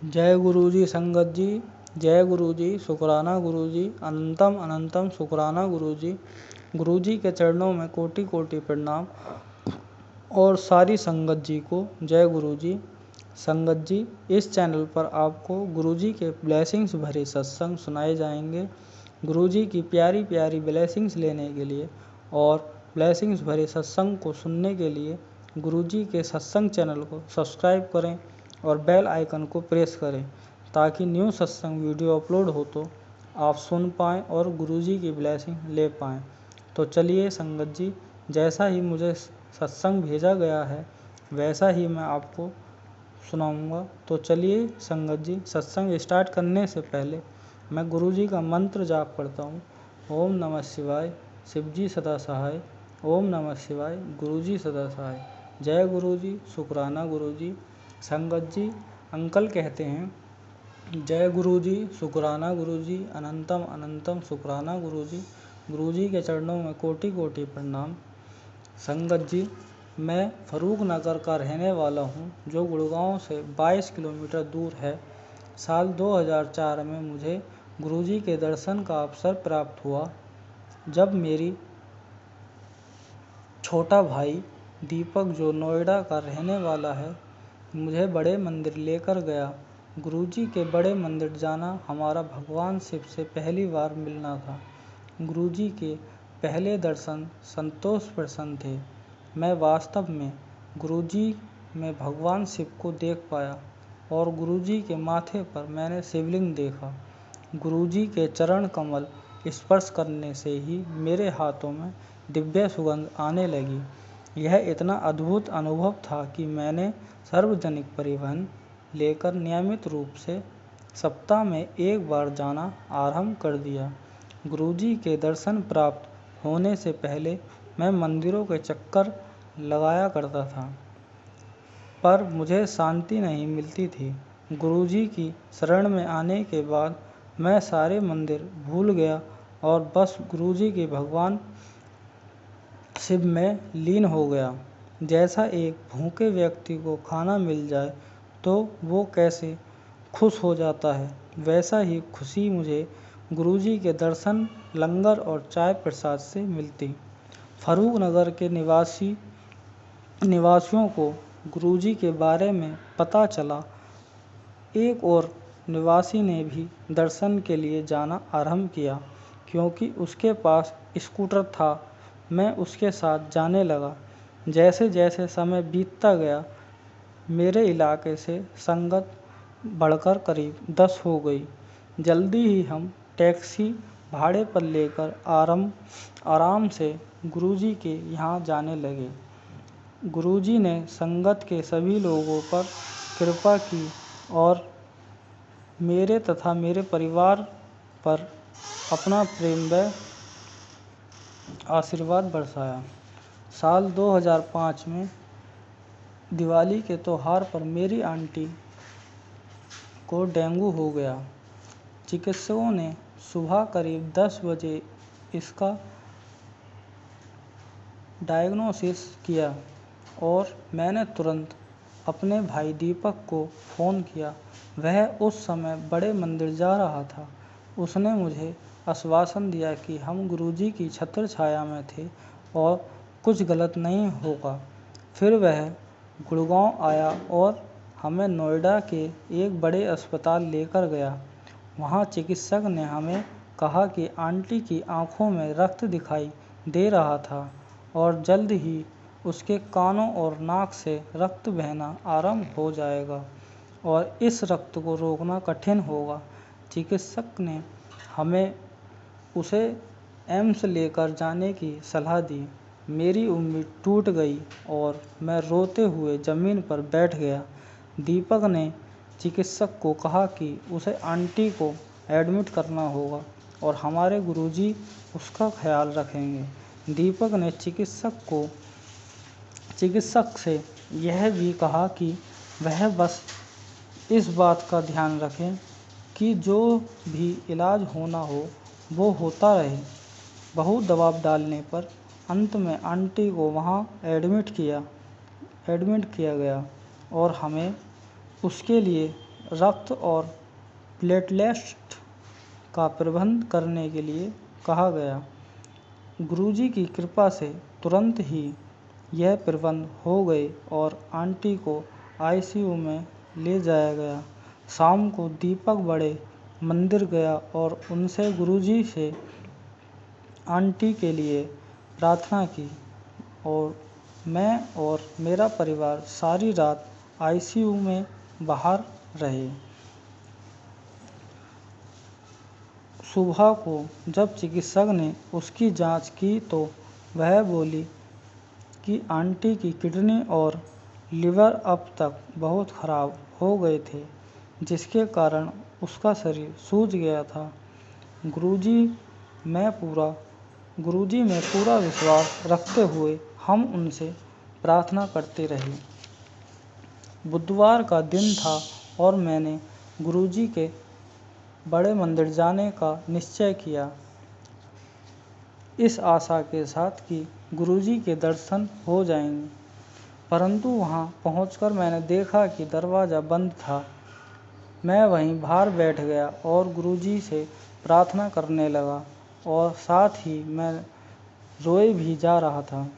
जय गुरु जी संगत जी, जय गुरु जी, शुक्राना गुरु जी, अनंतम अनंतम शुक्राना गुरु जी। गुरु जी के चरणों में कोटि कोटि प्रणाम और सारी संगत जी को जय गुरु जी। संगत जी, इस चैनल पर आपको गुरु जी के ब्लेसिंग्स भरे सत्संग सुनाए जाएंगे। गुरु जी की प्यारी प्यारी ब्लेसिंग्स लेने के लिए और ब्लेसिंग्स भरे सत्संग को सुनने के लिए गुरु जी के सत्संग चैनल को सब्सक्राइब करें और बेल आइकन को प्रेस करें ताकि न्यू सत्संग वीडियो अपलोड हो तो आप सुन पाएँ और गुरु जी की ब्लेसिंग ले पाएँ। तो चलिए संगत जी, जैसा ही मुझे सत्संग भेजा गया है वैसा ही मैं आपको सुनाऊंगा। तो चलिए संगत जी, सत्संग स्टार्ट करने से पहले मैं गुरु जी का मंत्र जाप करता हूँ। ओम नमः शिवाय, शिव जी सदा सहाय। ओम नमः शिवाय, गुरु जी सदा सहाय। जय गुरु जी, शुक्राना गुरु जी। संगत जी, अंकल कहते हैं जय गुरु जी, शुक्राना गुरु जी, अनंतम अनंतम शुक्राना गुरु जी। गुरु जी के चरणों में कोटि कोटि प्रणाम। संगत जी, मैं फरूक नगर का रहने वाला हूँ जो गुड़गांव से 22 किलोमीटर दूर है। साल 2004 में मुझे गुरु जी के दर्शन का अवसर प्राप्त हुआ जब मेरी छोटा भाई दीपक, जो नोएडा का रहने वाला है, मुझे बड़े मंदिर लेकर गया। गुरुजी के बड़े मंदिर जाना हमारा भगवान शिव से पहली बार मिलना था। गुरुजी के पहले दर्शन संतोष प्रसन्न थे। मैं वास्तव में गुरुजी में भगवान शिव को देख पाया और गुरुजी के माथे पर मैंने शिवलिंग देखा। गुरुजी के चरण कमल स्पर्श करने से ही मेरे हाथों में दिव्य सुगंध आने लगी। यह इतना अद्भुत अनुभव था कि मैंने सार्वजनिक परिवहन लेकर नियमित रूप से सप्ताह में एक बार जाना आरंभ कर दिया। गुरुजी के दर्शन प्राप्त होने से पहले मैं मंदिरों के चक्कर लगाया करता था, पर मुझे शांति नहीं मिलती थी। गुरुजी की शरण में आने के बाद मैं सारे मंदिर भूल गया और बस गुरुजी के भगवान शिव में लीन हो गया। जैसा एक भूखे व्यक्ति को खाना मिल जाए तो वो कैसे खुश हो जाता है, वैसा ही खुशी मुझे गुरुजी के दर्शन, लंगर और चाय प्रसाद से मिलती। फरूक नगर के निवासियों को गुरुजी के बारे में पता चला। एक और निवासी ने भी दर्शन के लिए जाना आरंभ किया। क्योंकि उसके पास स्कूटर था, मैं उसके साथ जाने लगा। जैसे जैसे समय बीतता गया, मेरे इलाके से संगत बढ़कर करीब 10 हो गई। जल्दी ही हम टैक्सी भाड़े पर लेकर आराम से गुरुजी के यहाँ जाने लगे। गुरुजी ने संगत के सभी लोगों पर कृपा की और मेरे तथा मेरे परिवार पर अपना प्रेम व आशीर्वाद बरसाया। साल 2005 में दिवाली के त्योहार पर मेरी आंटी को डेंगू हो गया। चिकित्सकों ने सुबह करीब 10 बजे इसका डायग्नोसिस किया और मैंने तुरंत अपने भाई दीपक को फ़ोन किया। वह उस समय बड़े मंदिर जा रहा था। उसने मुझे आश्वासन दिया कि हम गुरुजी की छत्र छाया में थे और कुछ गलत नहीं होगा। फिर वह गुड़गांव आया और हमें नोएडा के एक बड़े अस्पताल लेकर गया। वहाँ चिकित्सक ने हमें कहा कि आंटी की आंखों में रक्त दिखाई दे रहा था और जल्द ही उसके कानों और नाक से रक्त बहना आरंभ हो जाएगा और इस रक्त को रोकना कठिन होगा। चिकित्सक ने हमें उसे एम्स लेकर जाने की सलाह दी। मेरी उम्मीद टूट गई और मैं रोते हुए ज़मीन पर बैठ गया। दीपक ने चिकित्सक को कहा कि उसे आंटी को एडमिट करना होगा और हमारे गुरुजी उसका ख्याल रखेंगे। दीपक ने चिकित्सक से यह भी कहा कि वह बस इस बात का ध्यान रखें कि जो भी इलाज होना हो वो होता रहे। बहुत दबाव डालने पर अंत में आंटी को वहाँ एडमिट किया गया और हमें उसके लिए रक्त और प्लेटलेट्स का प्रबंध करने के लिए कहा गया। गुरुजी की कृपा से तुरंत ही यह प्रबंध हो गए और आंटी को आईसीयू में ले जाया गया। शाम को दीपक बड़े मंदिर गया और उनसे गुरुजी से आंटी के लिए प्रार्थना की और मैं और मेरा परिवार सारी रात आईसीयू में बाहर रहे। सुबह को जब चिकित्सक ने उसकी जांच की तो वह बोली कि आंटी की किडनी और लिवर अब तक बहुत खराब हो गए थे, जिसके कारण उसका शरीर सूज गया था। गुरुजी में पूरा विश्वास रखते हुए हम उनसे प्रार्थना करते रहे। बुधवार का दिन था और मैंने गुरुजी के बड़े मंदिर जाने का निश्चय किया, इस आशा के साथ कि गुरुजी के दर्शन हो जाएंगे। परंतु वहां पहुंचकर मैंने देखा कि दरवाज़ा बंद था। मैं वहीं बाहर बैठ गया और गुरुजी से प्रार्थना करने लगा और साथ ही मैं रोए भी जा रहा था।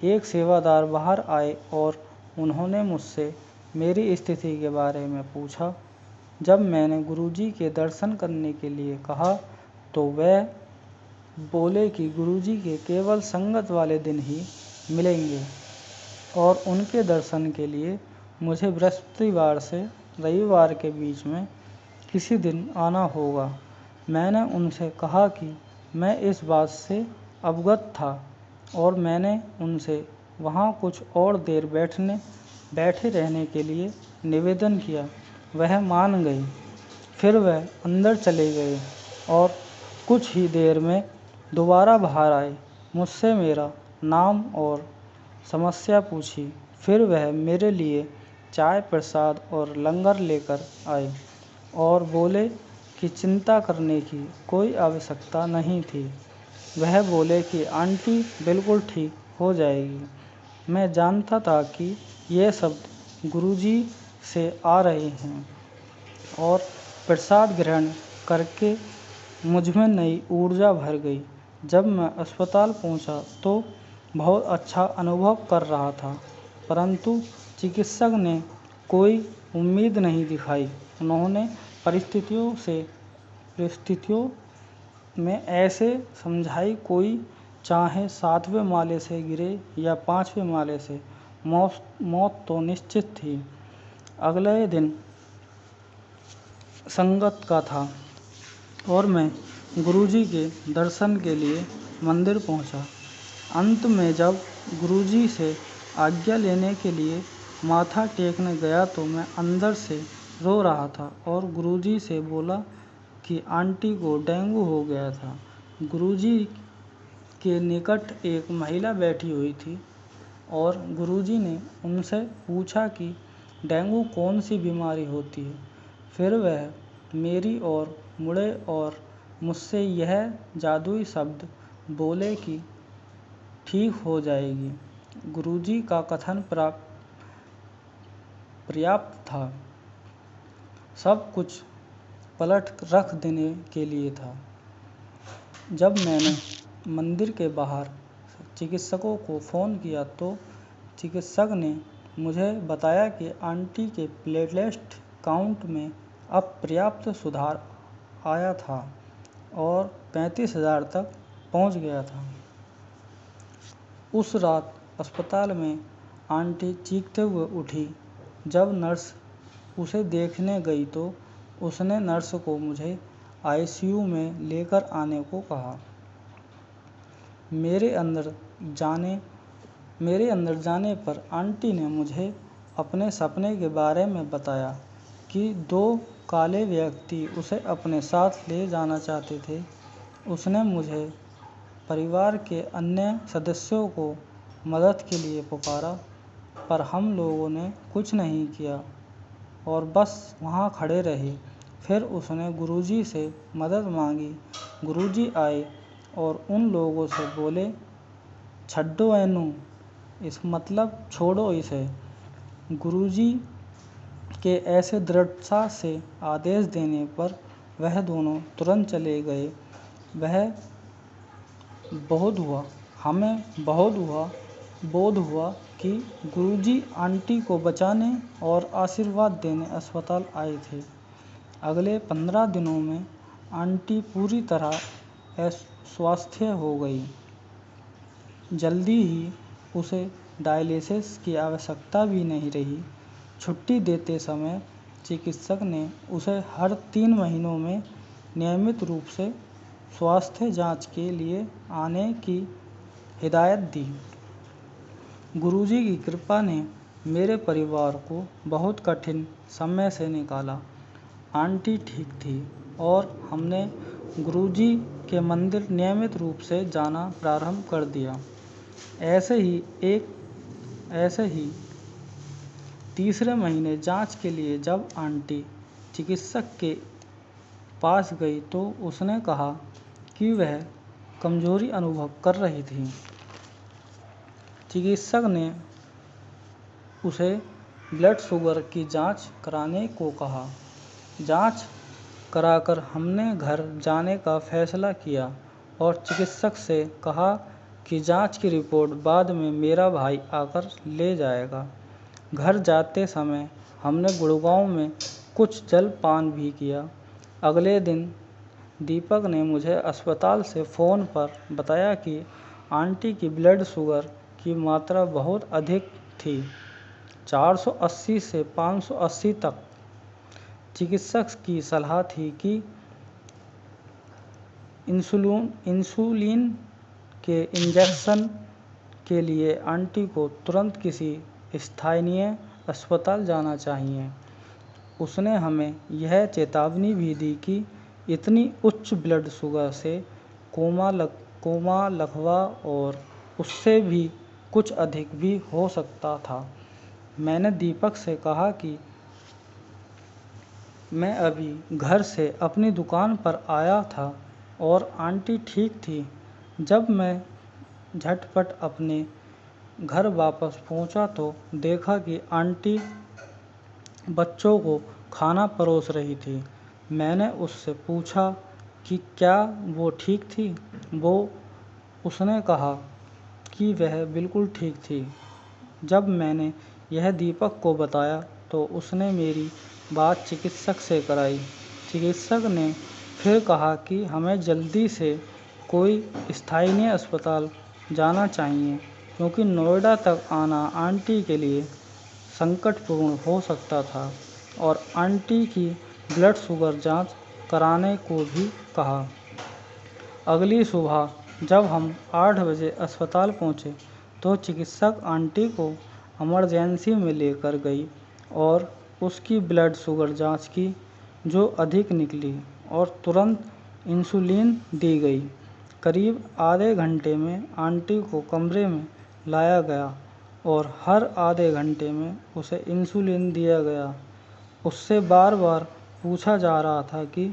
एक सेवादार बाहर आए और उन्होंने मुझसे मेरी स्थिति के बारे में पूछा। जब मैंने गुरुजी के दर्शन करने के लिए कहा तो वह बोले कि गुरुजी के केवल संगत वाले दिन ही मिलेंगे और उनके दर्शन के लिए मुझे बृहस्पतिवार से रविवार के बीच में किसी दिन आना होगा। मैंने उनसे कहा कि मैं इस बात से अवगत था और मैंने उनसे वहाँ कुछ और देर बैठे रहने के लिए निवेदन किया। वह मान गई। फिर वह अंदर चले गए और कुछ ही देर में दोबारा बाहर आए। मुझसे मेरा नाम और समस्या पूछी। फिर वह मेरे लिए चाय, प्रसाद और लंगर लेकर आए और बोले कि चिंता करने की कोई आवश्यकता नहीं थी। वह बोले कि आंटी बिल्कुल ठीक हो जाएगी। मैं जानता था कि ये शब्द गुरुजी से आ रहे हैं और प्रसाद ग्रहण करके मुझमें नई ऊर्जा भर गई। जब मैं अस्पताल पहुंचा तो बहुत अच्छा अनुभव कर रहा था, परंतु चिकित्सक ने कोई उम्मीद नहीं दिखाई। उन्होंने परिस्थितियों में ऐसे समझाई, कोई चाहे 7वें माले से गिरे या 5वें माले से, मौत तो निश्चित थी। अगले दिन संगत का था और मैं गुरुजी के दर्शन के लिए मंदिर पहुंचा। अंत में जब गुरुजी से आज्ञा लेने के लिए माथा टेकने गया तो मैं अंदर से रो रहा था और गुरुजी से बोला कि आंटी को डेंगू हो गया था। गुरुजी के निकट एक महिला बैठी हुई थी और गुरुजी ने उनसे पूछा कि डेंगू कौन सी बीमारी होती है। फिर वह मेरी ओर मुड़े और मुझसे यह जादुई शब्द बोले कि ठीक हो जाएगी। गुरुजी का कथन पर्याप्त था, सब कुछ पलट रख देने के लिए था। जब मैंने मंदिर के बाहर चिकित्सकों को फ़ोन किया तो चिकित्सक ने मुझे बताया कि आंटी के प्लेटलेट काउंट में अब पर्याप्त सुधार आया था और 35,000 तक पहुंच गया था। उस रात अस्पताल में आंटी चीखते हुए उठी। जब नर्स उसे देखने गई तो उसने नर्स को मुझे आईसीयू में लेकर आने को कहा। मेरे अंदर जाने पर आंटी ने मुझे अपने सपने के बारे में बताया कि 2 काले व्यक्ति उसे अपने साथ ले जाना चाहते थे। उसने मुझे परिवार के अन्य सदस्यों को मदद के लिए पुकारा, पर हम लोगों ने कुछ नहीं किया और बस वहाँ खड़े रहे। फिर उसने गुरुजी से मदद मांगी। गुरुजी आए और उन लोगों से बोले, छड्डो एनू, इस मतलब छोड़ो इसे। गुरुजी के ऐसे दृढ़ता से आदेश देने पर वह दोनों तुरंत चले गए। हमें बहुत बोध हुआ कि गुरुजी आंटी को बचाने और आशीर्वाद देने अस्पताल आए थे। अगले 15 दिनों में आंटी पूरी तरह स्वस्थ हो गई। जल्दी ही उसे डायलिसिस की आवश्यकता भी नहीं रही। छुट्टी देते समय चिकित्सक ने उसे हर 3 महीनों में नियमित रूप से स्वास्थ्य जांच के लिए आने की हिदायत दी। गुरुजी की कृपा ने मेरे परिवार को बहुत कठिन समय से निकाला। आंटी ठीक थी और हमने गुरुजी के मंदिर नियमित रूप से जाना प्रारंभ कर दिया। ऐसे ही तीसरे महीने जांच के लिए जब आंटी चिकित्सक के पास गई तो उसने कहा कि वह कमजोरी अनुभव कर रही थी। चिकित्सक ने उसे ब्लड शुगर की जांच कराने को कहा। जांच कराकर हमने घर जाने का फैसला किया और चिकित्सक से कहा कि जांच की रिपोर्ट बाद में मेरा भाई आकर ले जाएगा। घर जाते समय हमने गुड़गांव में कुछ जलपान भी किया। अगले दिन दीपक ने मुझे अस्पताल से फ़ोन पर बताया कि आंटी की ब्लड शुगर की मात्रा बहुत अधिक थी, 480 से 580 तक। चिकित्सक की सलाह थी कि इंसुलिन के इंजेक्शन के लिए आंटी को तुरंत किसी स्थानीय अस्पताल जाना चाहिए। उसने हमें यह चेतावनी भी दी कि इतनी उच्च ब्लड शुगर से कोमा लकवा और उससे भी कुछ अधिक भी हो सकता था। मैंने दीपक से कहा कि मैं अभी घर से अपनी दुकान पर आया था और आंटी ठीक थी। जब मैं झटपट अपने घर वापस पहुंचा तो देखा कि आंटी बच्चों को खाना परोस रही थी। मैंने उससे पूछा कि क्या वो ठीक थी। उसने कहा कि वह बिल्कुल ठीक थी। जब मैंने यह दीपक को बताया तो उसने मेरी बात चिकित्सक से कराई। चिकित्सक ने फिर कहा कि हमें जल्दी से कोई स्थानीय अस्पताल जाना चाहिए क्योंकि नोएडा तक आना आंटी के लिए संकटपूर्ण हो सकता था और आंटी की ब्लड शुगर जांच कराने को भी कहा। अगली सुबह जब हम 8 बजे अस्पताल पहुंचे तो चिकित्सक आंटी को इमरजेंसी में लेकर गई और उसकी ब्लड शुगर जांच की, जो अधिक निकली और तुरंत इंसुलिन दी गई। करीब आधे घंटे में आंटी को कमरे में लाया गया और हर आधे घंटे में उसे इंसुलिन दिया गया। उससे बार-बार पूछा जा रहा था कि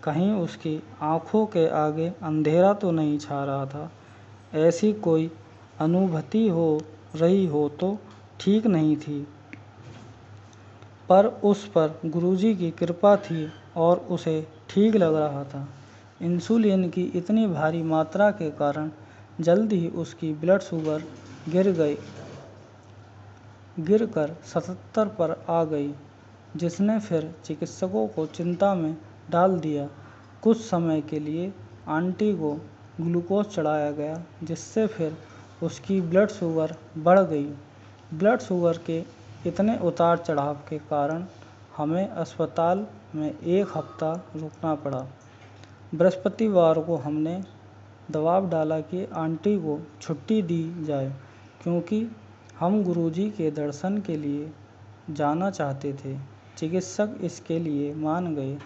कहीं उसकी आंखों के आगे अंधेरा तो नहीं छा रहा था। ऐसी कोई अनुभूति हो रही हो तो ठीक नहीं थी, पर उस पर गुरुजी की कृपा थी और उसे ठीक लग रहा था। इंसुलिन की इतनी भारी मात्रा के कारण जल्द ही उसकी ब्लड शुगर गिरकर 77 पर आ गई, जिसने फिर चिकित्सकों को चिंता में डाल दिया। कुछ समय के लिए आंटी को ग्लूकोज चढ़ाया गया, जिससे फिर उसकी ब्लड शुगर बढ़ गई। ब्लड शुगर के इतने उतार चढ़ाव के कारण हमें अस्पताल में 1 हफ्ता रुकना पड़ा। बृहस्पतिवार को हमने दबाव डाला कि आंटी को छुट्टी दी जाए क्योंकि हम गुरुजी के दर्शन के लिए जाना चाहते थे। चिकित्सक इसके लिए मान गए,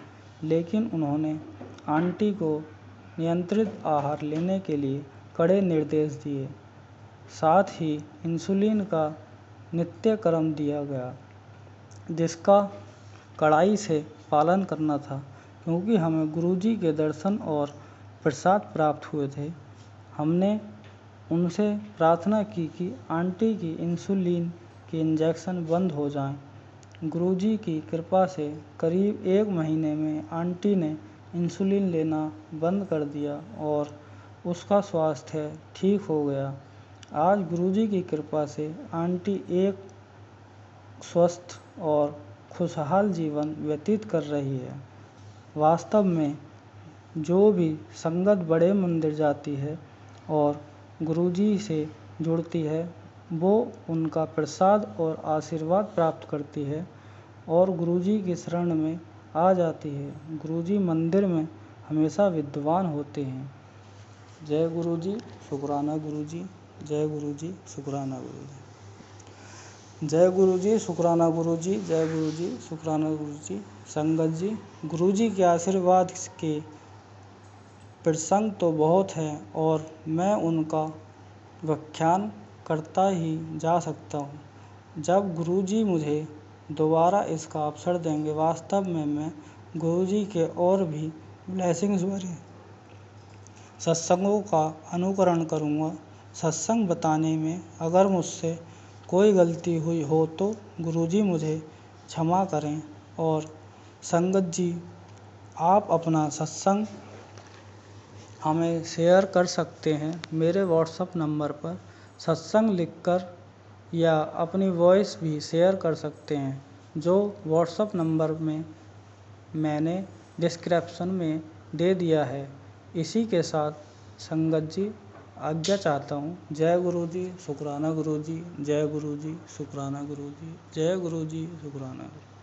लेकिन उन्होंने आंटी को नियंत्रित आहार लेने के लिए कड़े निर्देश दिए। साथ ही इंसुलिन का नित्यक्रम दिया गया, जिसका कड़ाई से पालन करना था क्योंकि हमें गुरुजी के दर्शन और प्रसाद प्राप्त हुए थे। हमने उनसे प्रार्थना की कि आंटी की इंसुलिन के इंजेक्शन बंद हो जाएं। गुरुजी की कृपा से करीब 1 महीने में आंटी ने इंसुलिन लेना बंद कर दिया और उसका स्वास्थ्य ठीक हो गया। आज गुरुजी की कृपा से आंटी एक स्वस्थ और खुशहाल जीवन व्यतीत कर रही है। वास्तव में जो भी संगत बड़े मंदिर जाती है और गुरुजी से जुड़ती है, वो उनका प्रसाद और आशीर्वाद प्राप्त करती है और गुरुजी की शरण में आ जाती है। गुरुजी मंदिर में हमेशा विद्यमान होते हैं। जय गुरुजी, शुक्राना गुरुजी। जय गुरुजी, शुक्राना गुरुजी। जय गुरुजी, शुक्राना गुरुजी। जय गुरुजी, शुक्राना गुरुजी। संगत जी, गुरुजी के आशीर्वाद के प्रसंग तो बहुत हैं और मैं उनका व्याख्यान करता ही जा सकता हूँ। जब गुरुजी मुझे दोबारा इसका अवसर देंगे, वास्तव में मैं गुरुजी के और भी ब्लेसिंग्स भरे सत्संगों का अनुकरण करूँगा। सत्संग बताने में अगर मुझसे कोई गलती हुई हो तो गुरुजी मुझे क्षमा करें। और संगत जी, आप अपना सत्संग हमें शेयर कर सकते हैं मेरे व्हाट्सएप नंबर पर सत्संग लिखकर, या अपनी वॉइस भी शेयर कर सकते हैं, जो व्हाट्सएप नंबर में मैंने डिस्क्रिप्शन में दे दिया है। इसी के साथ संगत जी आज्ञा चाहता हूँ। जय गुरुजी, शुक्राना गुरुजी। जय गुरुजी, शुक्राना गुरुजी। जय गुरुजी, शुक्राना गुरुजी।